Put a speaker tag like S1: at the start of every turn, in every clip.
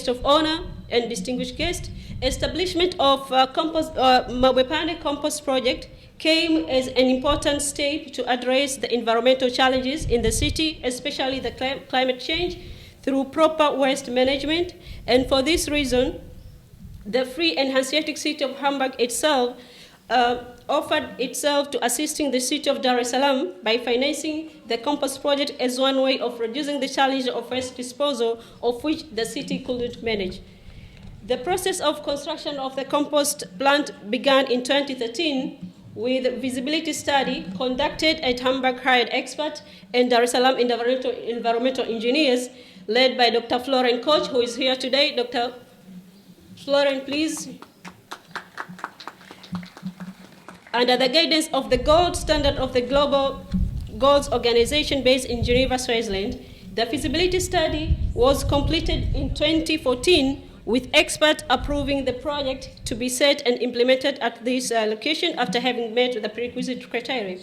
S1: guest of honor and distinguished guest, establishment of Mabwepande compost project came as an important step to address the environmental challenges in the city, especially the climate change, through proper waste management. And for this reason, the Free and Hanseatic City of Hamburg itself offered itself to assisting the city of Dar es Salaam by financing the compost project as one way of reducing the challenge of waste disposal, of which the city couldn't manage. The process of construction of the compost plant began in 2013 with a visibility study conducted at Hamburg hired expert and Dar es Salaam environmental engineers led by Dr. Florent Koch, who is here today. Dr. Florent, please. Under the guidance of the gold standard of the Global Goals Organization based in Geneva, Switzerland, the feasibility study was completed in 2014 with experts approving the project to be set and implemented at this location after having met the prerequisite criteria.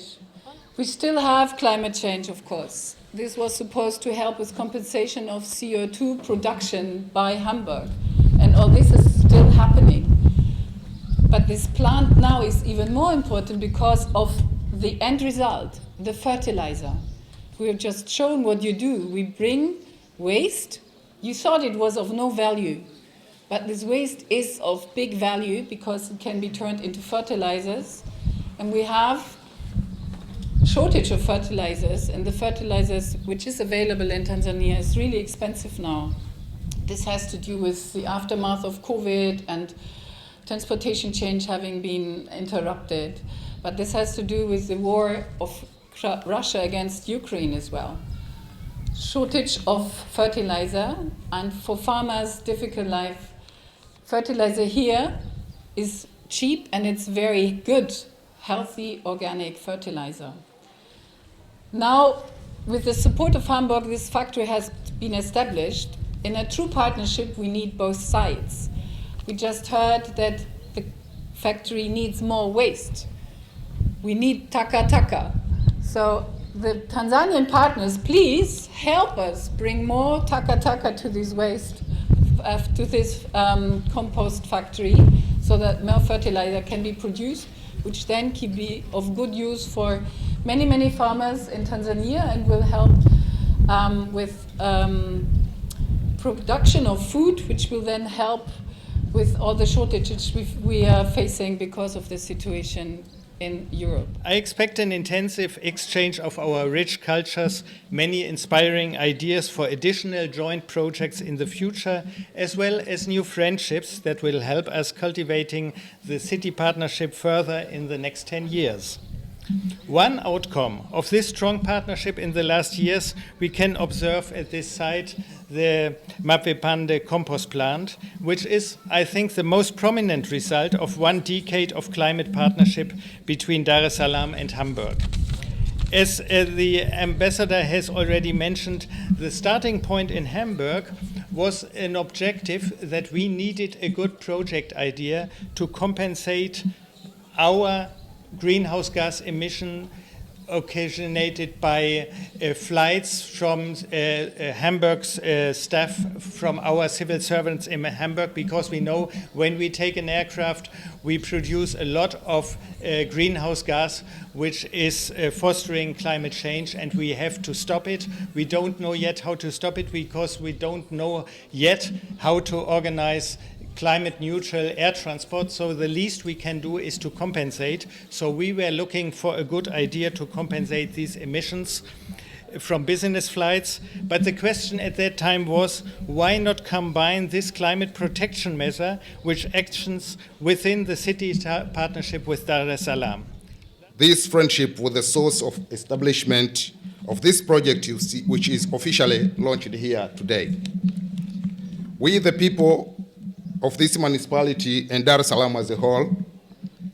S2: We still have climate change, of course. This was supposed to help with compensation of CO2 production by Hamburg, and all this is still happening. But this plant now is even more important because of the end result, the fertilizer. We have just shown what you do. We bring waste. You thought it was of no value, but this waste is of big value because it can be turned into fertilizers. And we have shortage of fertilizers, and the fertilizers which is available in Tanzania is really expensive now. This has to do with the aftermath of COVID and transportation change having been interrupted. But this has to do with the war of Russia against Ukraine as well. Shortage of fertilizer, and for farmers, difficult life. Fertilizer here is cheap and it's very good, healthy, organic fertilizer. Now, with the support of Hamburg, this factory has been established. In a true partnership, we need both sides. We just heard that the factory needs more waste. We need Takataka. So the Tanzanian partners, please help us bring more Takataka to this waste, to this compost factory, so that more fertilizer can be produced, which then can be of good use for many, many farmers in Tanzania and will help with production of food, which will then help with all the shortages we are facing because of the situation in Europe.
S3: I expect an intensive exchange of our rich cultures, many inspiring ideas for additional joint projects in the future, as well as new friendships that will help us cultivating the city partnership further in the next 10 years. One outcome of this strong partnership in the last years we can observe at this site, the Mabwepande compost plant, which is, I think, the most prominent result of 1 decade of climate partnership between Dar es Salaam and Hamburg. As the ambassador has already mentioned, the starting point in Hamburg was an objective that we needed a good project idea to compensate our greenhouse gas emission occasionated by flights from Hamburg's staff, from our civil servants in Hamburg, because we know when we take an aircraft, we produce a lot of greenhouse gas, which is fostering climate change, and we have to stop it. We don't know yet how to stop it because we don't know yet how to organize climate neutral air transport, so the least we can do is to compensate. So we were looking for a good idea to compensate these emissions from business flights. But the question at that time was, why not combine this climate protection measure with actions within the city partnership with Dar es Salaam?
S4: This friendship was the source of establishment of this project, you see, which is officially launched here today. We, the people of this municipality and Dar es Salaam as a whole,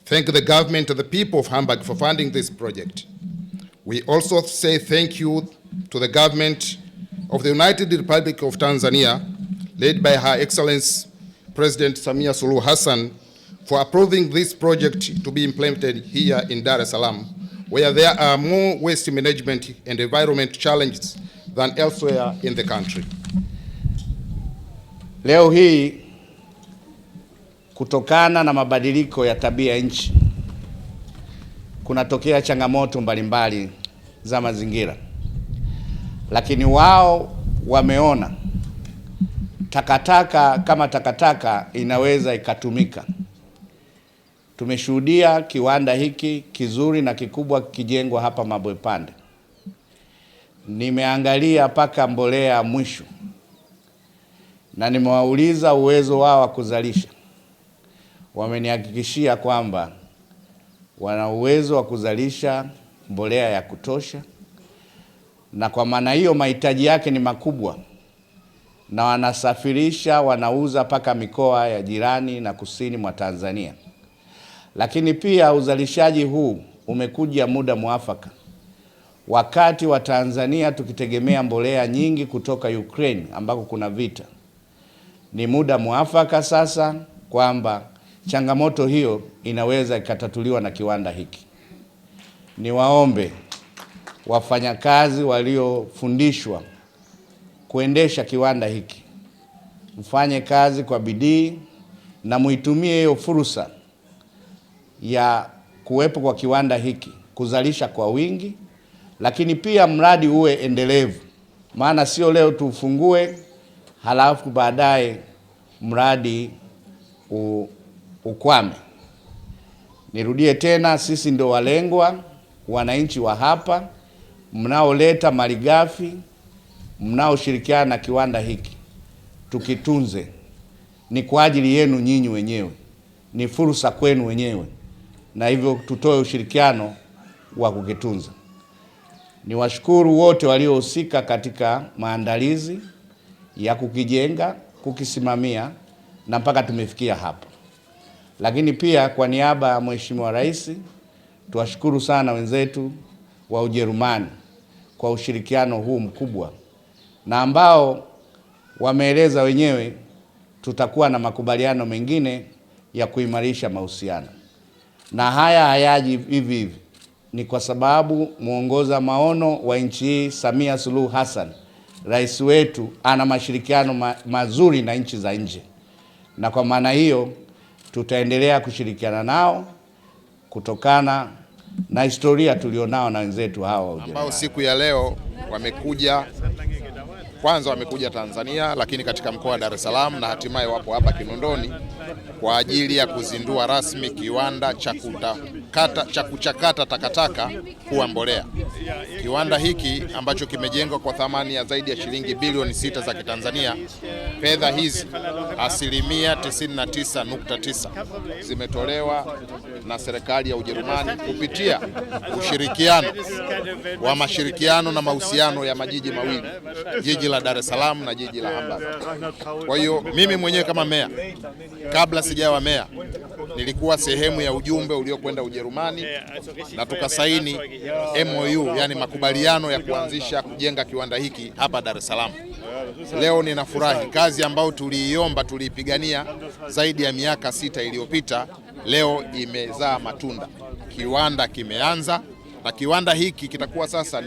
S4: thank the government and the people of Hamburg for funding this project. We also say thank you to the government of the United Republic of Tanzania, led by Her Excellency President Samia Suluhu Hassan, for approving this project to be implemented here in Dar es Salaam, where there are more waste management and environment challenges than elsewhere in the country.
S5: Leo hii kutokana na mabadiliko ya tabia nchi kunatokea changamoto mbalimbali za mazingira, lakini wao wameona takataka kama takataka inaweza ikatumika. Tumeshuhudia kiwanda hiki kizuri na kikubwa kijengwa hapa Mabwepande. Nimeangalia paka mbolea mwisho na nimewauliza uwezo wao wa kuzalisha. Wamenihakikishia kwamba wana uwezo wa kuzalisha mbolea ya kutosha, na kwa maana hiyo mahitaji yake ni makubwa, na wanasafirisha, wanauza paka mikoa ya jirani na kusini mwa Tanzania. Lakini pia uzalishaji huu umekuja muda mwafaka, wakati wa Tanzania tukitegemea mbolea nyingi kutoka Ukraine ambako kuna vita. Ni muda mwafaka sasa kwamba changamoto hiyo inaweza ikatatuliwa na kiwanda hiki. Niwaombe wafanyakazi waliofundishwa kuendesha kiwanda hiki, mfanye kazi kwa bidii na muitumie hiyo fursa ya kuwepo kwa kiwanda hiki kuzalisha kwa wingi, lakini pia mradi uwe endelevu. Maana sio leo tufungue halafu baadaye mradi ukwame. Nirudie tena, sisi ndio walengwa, wananchi wa hapa, mnaoleta malighafi, mnaoshirikiana na kiwanda hiki. Tukitunze, ni kwa ajili yenu nyinyi wenyewe, ni fursa kwenu wenyewe, na hivyo tutoe ushirikiano wa kukitunza. Niwashukuru wote waliohusika katika maandalizi ya kukijenga, kukisimamia na mpaka tumefikia hapa. Lakini pia kwa niaba ya Mheshimiwa Rais, tuwashukuru sana wenzetu wa Ujerumani kwa ushirikiano huu mkubwa, na ambao wameeleza wenyewe tutakuwa na makubaliano mengine ya kuimarisha mahusiano. Na haya hayaji hivi hivi, ni kwa sababu muongoza maono wa nchi hii Samia Suluhu Hassan, rais wetu, ana mashirikiano mazuri na nchi za nje, na kwa maana hiyo tutaendelea kushirikiana nao kutokana na historia tulionao na wenzetu hawa
S6: ambao siku ya leo wamekuja. Kwanza wamekuja Tanzania, lakini katika mkoa wa Dar es Salaam, na hatimaye wapo hapa Kinondoni kwa ajili ya kuzindua rasmi kiwanda cha kuchakata takataka kuwa mbolea. Kiwanda hiki ambacho kimejengwa kwa thamani ya zaidi ya shilingi bilioni 6 za Kitanzania. Fedha hizi 99.9% zimetolewa na serikali ya Ujerumani kupitia ushirikiano wa mashirikiano na mahusiano ya majiji mawili, jiji la Dar es Salaam na jiji la Hamburg. Kwa hiyo mimi mwenyewe kama meya, kabla sijawa meya, nilikuwa sehemu ya ujumbe uliokwenda Ujerumani na tukasaini MOU, yani makubaliano ya kuanzisha kujenga kiwanda hiki hapa Dar es Salaam. Leo ninafurahi, kazi ambayo tuliiomba, tuliipigania zaidi ya miaka 6 iliyopita, leo imezaa matunda. Kiwanda kimeanza, na kiwanda hiki kitakuwa sasa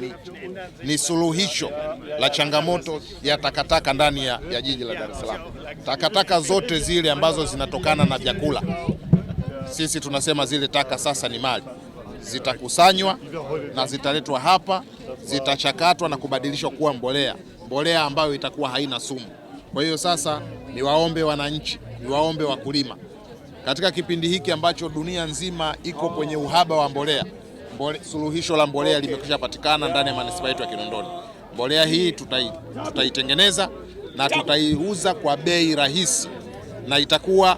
S6: ni suluhisho la changamoto ya takataka ndani ya jiji la Dar es Salaam. Takataka zote zile ambazo zinatokana na vyakula, sisi tunasema zile taka sasa ni mali, zitakusanywa na zitaletwa hapa, zitachakatwa na kubadilishwa kuwa mbolea ambayo itakuwa haina sumu. Kwa hiyo sasa niwaombe wananchi, niwaombe wakulima, katika kipindi hiki ambacho dunia nzima iko kwenye uhaba wa mbolea, suluhisho la mbolea limekwisha patikana ndani ya manispaa yetu ya Kinondoni. Mbolea hii tutaitengeneza na tutaiuza kwa bei rahisi, na itakuwa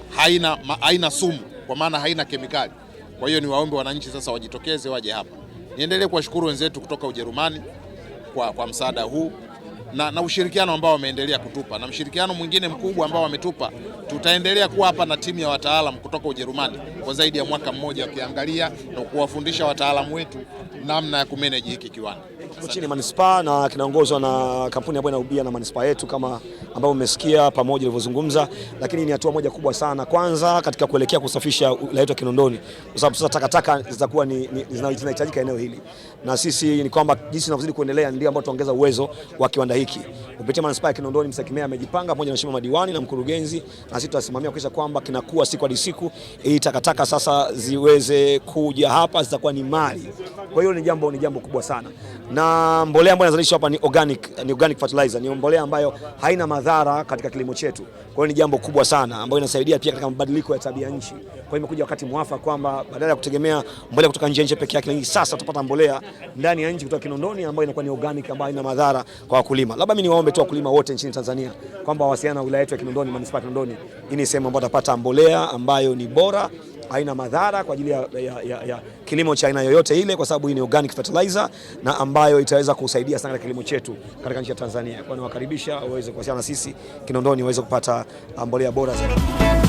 S6: haina sumu, kwa maana haina kemikali. Kwa hiyo niwaombe wananchi sasa wajitokeze, waje hapa. Niendelee kuwashukuru wenzetu kutoka Ujerumani kwa msaada huu na ushirikiano ambao wameendelea kutupa, na mshirikiano mwingine mkubwa ambao wametupa, tutaendelea kuwa hapa na timu ya wataalamu kutoka Ujerumani kwa zaidi ya mwaka mmoja, wakiangalia na kuwafundisha wataalamu wetu namna ya kumanage hiki kiwanda.
S7: kipo chini manispaa na kinaongozwa na kampuni ambayo inaubia na manispaa yetu kama ambao umesikia pamoja ilivyozungumza, lakini ni hatua moja kubwa sana kwanza katika kuelekea kusafisha wilaya yetu ya Kinondoni, kwa sababu sasa takataka zitakuwa zinahitajika eneo hili, na sisi ni kwamba jinsi tunavyozidi kuendelea ndio ambao tuongeza uwezo wa kiwanda hiki kupitia manispaa ya Kinondoni. Msakimea amejipanga pamoja na mheshimiwa madiwani na mkurugenzi, na sisi tutasimamia kuhakikisha kwamba kinakuwa siku hadi siku ili takataka sasa ziweze kuja hapa, zitakuwa ni mali. Kwa hiyo ni jambo kubwa sana, na mbolea ambayo inazalishwa hapa ni organic fertilizer, ni mbolea ambayo haina madhara katika kilimo chetu. Kwa hiyo ni jambo kubwa sana ambayo inasaidia pia katika mabadiliko ya tabia nchi. Kwa hiyo imekuja wakati mwafaka kwamba badala ya kutegemea mbolea kutoka nje peke yake, lakini sasa tupata mbolea ndani ya nchi kutoka Kinondoni ambayo inakuwa ni organic, ambayo haina madhara kwa wakulima. Labda mimi niwaombe tu wakulima wote nchini Tanzania kwamba wawasiliane na wilaya yetu ya Kinondoni, manispaa ya Kinondoni. Hii ni sehemu ambayo watapata mbolea ambayo ni bora, haina madhara kwa ajili ya kilimo cha aina yoyote ile, kwa sababu hii ni organic fertilizer na ambayo itaweza kusaidia sana katika kilimo chetu katika nchi ya Tanzania. Kwa hiyo nawakaribisha waweze kuwasiliana na sisi Kinondoni waweze kupata mbolea bora zaidi.